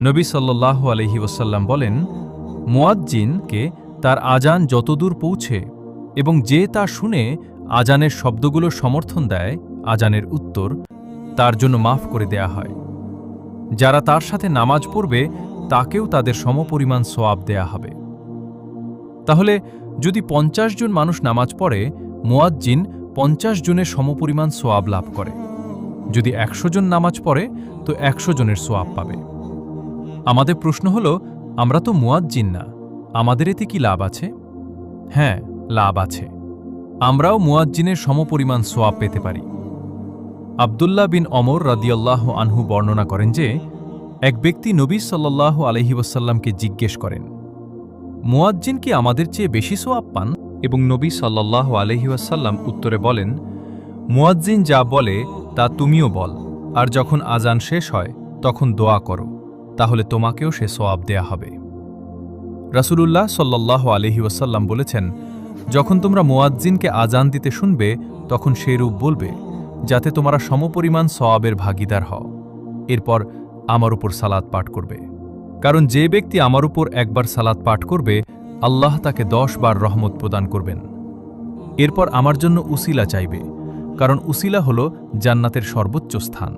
নবী সাল্লাল্লাহু আলাইহি ওয়াসাল্লাম বলেন, মুয়াজ্জিনকে তার আজান যতদূর পৌঁছে এবং যে তা শুনে আজানের শব্দগুলো সমর্থন দেয়, আজানের উত্তর তার জন্য মাফ করে দেয়া হয়। যারা তার সাথে নামাজ পড়বে তাকেও তাদের সমপরিমাণ সওয়াব দেয়া হবে। তাহলে যদি ৫০ জন মানুষ নামাজ পড়ে, মুয়াজ্জিন ৫০ জনের সমপরিমাণ সওয়াব লাভ করে। যদি ১০০ জন নামাজ পড়ে তো ১০০ জনের সওয়াব পাবে। আমাদের প্রশ্ন হলো, আমরা তো মুয়াজ্জিন না, আমাদের এতে কি লাভ আছে? হ্যাঁ, লাভ আছে। আমরাও মুয়াজ্জিনের সমপরিমাণ সওয়াব পেতে পারি। আব্দুল্লাহ বিন ওমর রাদিয়াল্লাহু আনহু বর্ণনা করেন যে, এক ব্যক্তি নবী সাল্লাল্লাহু আলাইহি ওয়াসাল্লামকে জিজ্ঞেস করেন, মুয়াজ্জিন কি আমাদের চেয়ে বেশি সওয়াব পান? এবং নবী সাল্লাল্লাহু আলাইহি ওয়াসাল্লাম উত্তরে বলেন, মুয়াজ্জিন যা বলে তা তুমিও বল, আর যখন আজান শেষ হয় তখন দোয়া করো, তাহলে তোমাকেও সে সওয়াব দেয়া হবে। রাসূলুল্লাহ সাল্লাল্লাহু আলাইহি ওয়াসাল্লাম বলেছেন, যখন তোমরা মুয়াজ্জিনকে আজান দিতে শুনবে তখন সেইরূপ বলবে, যাতে তোমরা সমপরিমাণ সওয়াবের ভাগীদার হও। এরপর আমার উপর সালাত পাঠ করবে, কারণ যে ব্যক্তি আমার উপর একবার সালাত পাঠ করবে, আল্লাহ তাকে ১০ বার রহমত প্রদান করবেন। এরপর আমার জন্য উসিলা চাইবে, কারণ উসিলা হল জান্নাতের সর্বোচ্চ স্থান।